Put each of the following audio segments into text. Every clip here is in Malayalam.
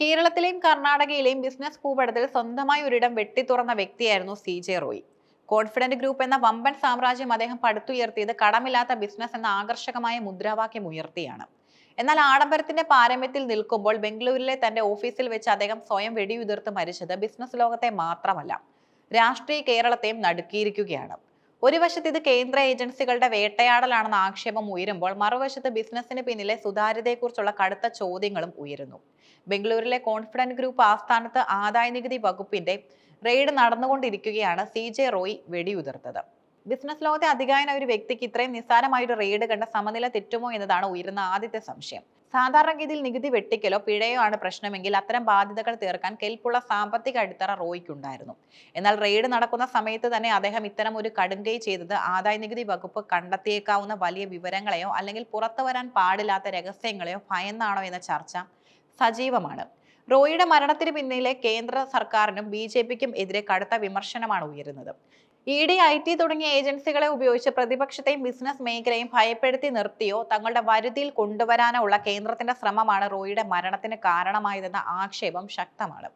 കേരളത്തിലെയും കർണാടകയിലെയും ബിസിനസ് ഭൂപടത്തിൽ സ്വന്തമായി ഒരിടം വെട്ടിത്തുറന്ന വ്യക്തിയായിരുന്നു CJ റോയ്. കോൺഫിഡന്റ് ഗ്രൂപ്പ് എന്ന വമ്പൻ സാമ്രാജ്യം അദ്ദേഹം പടുത്തുയർത്തിയത് കടമില്ലാത്ത ബിസിനസ് എന്ന ആകർഷകമായ മുദ്രാവാക്യം ഉയർത്തിയാണ്. എന്നാൽ ആഡംബരത്തിന്റെ പാരമ്യത്തിൽ നിൽക്കുമ്പോൾ ബംഗളൂരുവിലെ തന്റെ ഓഫീസിൽ വെച്ച് അദ്ദേഹം സ്വയം വെടിയുതിർത്ത് മരിച്ചത് ബിസിനസ് ലോകത്തെ മാത്രമല്ല, രാഷ്ട്രീയ കേരളത്തെയും നടുക്കിയിരിക്കുകയാണ്. ഒരു വശത്ത് ഇത് കേന്ദ്ര ഏജൻസികളുടെ വേട്ടയാടലാണെന്ന ആക്ഷേപം ഉയരുമ്പോൾ മറുവശത്ത് ബിസിനസിന് പിന്നിലെ സുതാര്യതയെക്കുറിച്ചുള്ള കടുത്ത ചോദ്യങ്ങളും ഉയരുന്നു. ബംഗളൂരിലെ കോൺഫിഡന്റ് ഗ്രൂപ്പ് ആസ്ഥാനത്ത് ആദായനികുതി വകുപ്പിന്റെ റെയ്ഡ് നടന്നുകൊണ്ടിരിക്കുകയാണ് CJ റോയ് വെടിയുതിർത്തത്. ബിസിനസ് ലോകത്തെ അധികായന ഒരു വ്യക്തിക്ക് ഇത്രയും നിസ്സാരമായൊരു റെയ്ഡ് കണ്ട സമനില തെറ്റുമോ എന്നതാണ് ഉയരുന്ന ആദ്യത്തെ സംശയം. സാധാരണഗതിയിൽ നികുതി വെട്ടിക്കലോ പിഴയോ ആണ് പ്രശ്നമെങ്കിൽ അത്തരം ബാധ്യതകൾ തീർക്കാൻ കെൽപ്പുള്ള സാമ്പത്തിക അടിത്തറ റോയ്ക്കുണ്ടായിരുന്നു. എന്നാൽ റെയ്ഡ് നടക്കുന്ന സമയത്ത് തന്നെ അദ്ദേഹം ഇത്തരം ഒരു കടുങ്കൈ ചെയ്തത് ആദായനികുതി വകുപ്പ് കണ്ടെത്തിയേക്കാവുന്ന വലിയ വിവരങ്ങളെയോ അല്ലെങ്കിൽ പുറത്തു വരാൻ പാടില്ലാത്ത രഹസ്യങ്ങളെയോ ഭയന്നാണോ എന്ന ചർച്ച സജീവമാണ്. റോയിയുടെ മരണത്തിന് പിന്നിലെ കേന്ദ്ര സർക്കാരിനും BJPക്കും എതിരെ കടുത്ത വിമർശനമാണ് ഉയരുന്നത്. ED, IT തുടങ്ങിയ ഏജൻസികളെ ഉപയോഗിച്ച് പ്രതിപക്ഷത്തെയും ബിസിനസ് മേഖലയും ഭയപ്പെടുത്തി നിർത്തിയോ തങ്ങളുടെ വരുതിയിൽ കൊണ്ടുവരാനോ ഉള്ള കേന്ദ്രത്തിന്റെ ശ്രമമാണ് റോയിയുടെ മരണത്തിന് കാരണമായതെന്ന ആക്ഷേപം ശക്തമാണ്.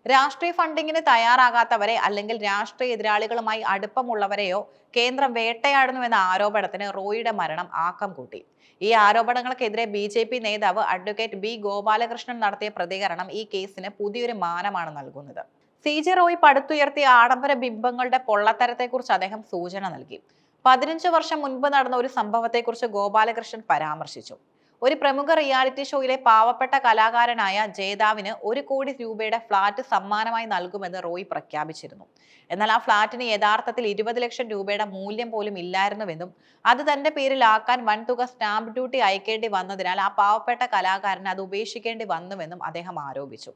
രാഷ്ട്രീയ ഫണ്ടിങ്ങിന് തയ്യാറാകാത്തവരെ അല്ലെങ്കിൽ രാഷ്ട്രീയ എതിരാളികളുമായി അടുപ്പമുള്ളവരെയോ കേന്ദ്രം വേട്ടയാടുന്നുവെന്ന ആരോപണത്തിന് റോയിയുടെ മരണം ആക്കം കൂട്ടി. ഈ ആരോപണങ്ങൾക്കെതിരെ BJP നേതാവ് അഡ്വക്കേറ്റ് B ഗോപാലകൃഷ്ണൻ നടത്തിയ പ്രതികരണം ഈ കേസിന് പുതിയൊരു മാനമാണ് നൽകുന്നത്. CJ റോയ് പടുത്തുയർത്തിയ ആഡംബര ബിംബങ്ങളുടെ പൊള്ളത്തരത്തെക്കുറിച്ച് അദ്ദേഹം സൂചന നൽകി. 15 വർഷം മുൻപ് നടന്ന ഒരു സംഭവത്തെക്കുറിച്ച് ഗോപാലകൃഷ്ണൻ പരാമർശിച്ചു. ഒരു പ്രമുഖ റിയാലിറ്റി ഷോയിലെ പാവപ്പെട്ട കലാകാരനായ ജേതാവിന് 1 കോടി രൂപയുടെ ഫ്ളാറ്റ് സമ്മാനമായി നൽകുമെന്ന് റോയ് പ്രഖ്യാപിച്ചിരുന്നു. എന്നാൽ ആ ഫ്ളാറ്റിന് യഥാർത്ഥത്തിൽ 20 ലക്ഷം രൂപയുടെ മൂല്യം പോലും ഇല്ലായിരുന്നുവെന്നും അത് തന്റെ പേരിലാക്കാൻ വൻതുക സ്റ്റാമ്പ് ഡ്യൂട്ടി അയക്കേണ്ടി വന്നതിനാൽ ആ പാവപ്പെട്ട കലാകാരന് അത് ഉപേക്ഷിക്കേണ്ടി വന്നുവെന്നും അദ്ദേഹം ആരോപിച്ചു.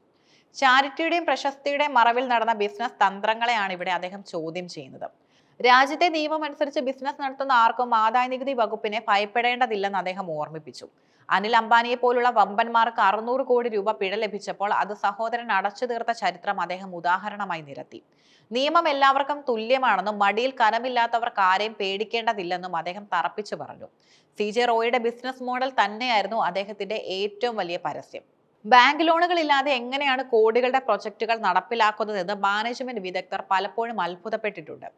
ചാരിറ്റിയുടെയും പ്രശസ്തിയുടെയും മറവിൽ നടന്ന ബിസിനസ് തന്ത്രങ്ങളെയാണ് ഇവിടെ അദ്ദേഹം ചോദ്യം ചെയ്യുന്നത്. രാജ്യത്തെ നിയമം അനുസരിച്ച് ബിസിനസ് നടത്തുന്ന ആർക്കും ആദായനികുതി വകുപ്പിനെ ഭയപ്പെടേണ്ടതില്ലെന്ന് അദ്ദേഹം ഓർമ്മിപ്പിച്ചു. അനിൽ അംബാനിയെ പോലുള്ള വമ്പന്മാർക്ക് 600 കോടി രൂപ പിഴ ലഭിച്ചപ്പോൾ അത് സഹോദരൻ അടച്ചു തീർത്ത ചരിത്രം അദ്ദേഹം ഉദാഹരണമായി നിരത്തി. നിയമം എല്ലാവർക്കും തുല്യമാണെന്നും മടിയിൽ കനമില്ലാത്തവർക്ക് ആരെയും പേടിക്കേണ്ടതില്ലെന്നും അദ്ദേഹം തറപ്പിച്ചു പറഞ്ഞു. CJ റോയിയുടെ ബിസിനസ് മോഡൽ തന്നെയായിരുന്നു അദ്ദേഹത്തിന്റെ ഏറ്റവും വലിയ പരസ്യം. ബാങ്ക് ലോണുകൾ ഇല്ലാതെ എങ്ങനെയാണ് കോടികളുടെ പ്രൊജക്ടുകൾ നടപ്പിലാക്കുന്നതെന്ന് മാനേജ്മെന്റ് വിദഗ്ധർ പലപ്പോഴും അത്ഭുതപ്പെട്ടിട്ടുണ്ട്.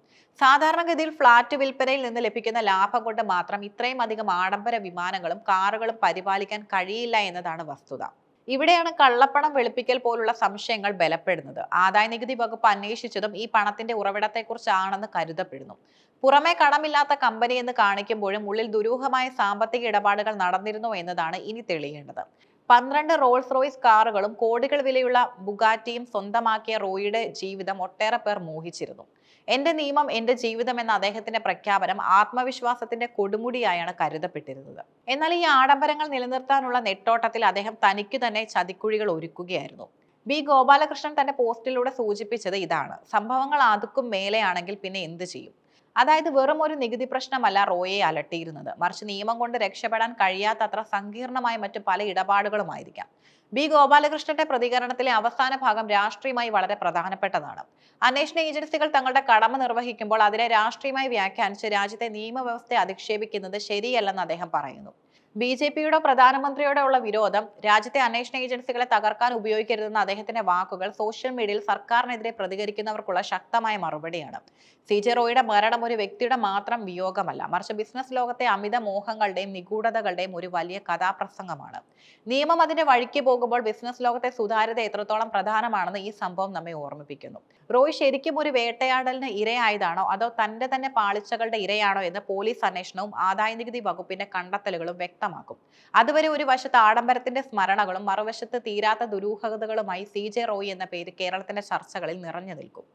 സാധാരണഗതിയിൽ ഫ്ളാറ്റ് വിൽപ്പനയിൽ നിന്ന് ലഭിക്കുന്ന ലാഭം കൊണ്ട് മാത്രം ഇത്രയും അധികം ആഡംബര വിമാനങ്ങളും കാറുകളും പരിപാലിക്കാൻ കഴിയില്ല എന്നതാണ് വസ്തുത. ഇവിടെയാണ് കള്ളപ്പണം വെളുപ്പിക്കൽ പോലുള്ള സംശയങ്ങൾ ബലപ്പെടുന്നത്. ആദായനികുതി വകുപ്പ് അന്വേഷിച്ചതും ഈ പണത്തിന്റെ ഉറവിടത്തെക്കുറിച്ചാണെന്ന് കരുതപ്പെടുന്നു. പുറമെ കടമില്ലാത്ത കമ്പനി എന്ന് കാണിക്കുമ്പോഴും ഉള്ളിൽ ദുരൂഹമായ സാമ്പത്തിക ഇടപാടുകൾ നടന്നിരുന്നു എന്നതാണ് ഇനി തെളിയേണ്ടത്. 12 റോൾസ് റോയ്സ് കാറുകളും കോടികൾ വിലയുള്ള ബുഗാറ്റിയും സ്വന്തമാക്കിയ റോയിയുടെ ജീവിതം ഒട്ടേറെ പേർ മോഹിച്ചിരുന്നു. എന്റെ നിയമം എന്റെ ജീവിതം എന്ന അദ്ദേഹത്തിന്റെ പ്രഖ്യാപനം ആത്മവിശ്വാസത്തിന്റെ കൊടുമുടിയായാണ് കരുതപ്പെട്ടിരുന്നത്. എന്നാൽ ഈ ആഡംബരങ്ങൾ നിലനിർത്താനുള്ള നെട്ടോട്ടത്തിൽ അദ്ദേഹം തനിക്കു തന്നെ ചതിക്കുഴികൾ ഒരുക്കുകയായിരുന്നു. B ഗോപാലകൃഷ്ണൻ തന്റെ പോസ്റ്റിലൂടെ സൂചിപ്പിച്ചത് ഇതാണ്: സംഭവങ്ങൾ അതുക്കും മേലെയാണെങ്കിൽ പിന്നെ എന്ത് ചെയ്യും? അതായത് വെറും ഒരു നികുതി പ്രശ്നമല്ല റോയെ അലട്ടിയിരുന്നത്, മറിച്ച് നിയമം കൊണ്ട് രക്ഷപ്പെടാൻ കഴിയാത്തത്ര സങ്കീർണമായ മറ്റു പല ഇടപാടുകളുമായിരിക്കാം. B ഗോപാലകൃഷ്ണന്റെ പ്രതികരണത്തിലെ അവസാന ഭാഗം രാഷ്ട്രീയമായി വളരെ പ്രധാനപ്പെട്ടതാണ്. അന്വേഷണ ഏജൻസികൾ തങ്ങളുടെ കടമ നിർവഹിക്കുമ്പോൾ അതിനെ രാഷ്ട്രീയമായി വ്യാഖ്യാനിച്ച് രാജ്യത്തെ നിയമവ്യവസ്ഥയെ അധിക്ഷേപിക്കുന്നത് ശരിയല്ലെന്ന് അദ്ദേഹം പറയുന്നു. BJPയുടെ പ്രധാനമന്ത്രിയോടെ ഉള്ള വിരോധം രാജ്യത്തെ അന്വേഷണ ഏജൻസികളെ തകർക്കാൻ ഉപയോഗിക്കരുതെന്ന അദ്ദേഹത്തിന്റെ വാക്കുകൾ സോഷ്യൽ മീഡിയയിൽ സർക്കാരിനെതിരെ പ്രതികരിക്കുന്നവർക്കുള്ള ശക്തമായ മറുപടിയാണ്. CJ റോയിയുടെ മരണം ഒരു വ്യക്തിയുടെ മാത്രം വിയോഗമല്ല, മറിച്ച് ബിസിനസ് ലോകത്തെ അമിത മോഹങ്ങളുടെയും നിഗൂഢതകളുടെയും ഒരു വലിയ കഥാപ്രസംഗമാണ്. നിയമം അതിന്റെ വഴിക്ക് പോകുമ്പോൾ ബിസിനസ് ലോകത്തെ സുതാര്യത എത്രത്തോളം പ്രധാനമാണെന്ന് ഈ സംഭവം നമ്മെ ഓർമ്മിപ്പിക്കുന്നു. റോയ് ശരിക്കും ഒരു വേട്ടയാടലിന് ഇരയായതാണോ അതോ തന്റെ തന്നെ പാളിച്ചകളുടെ ഇരയാണോ എന്ന് പോലീസ് അന്വേഷണവും ആദായനികുതി വകുപ്പിന്റെ കണ്ടെത്തലുകളും വ്യക്തമാക്കും. അതുവരെ ഒരു വശത്ത് ആഡംബരത്തിന്റെ സ്മരണകളും മറുവശത്ത് തീരാത്ത ദുരൂഹതകളുമായി CJ റോയ് എന്ന പേര് കേരളത്തിന്റെ ചർച്ചകളിൽ നിറഞ്ഞു നിൽക്കും.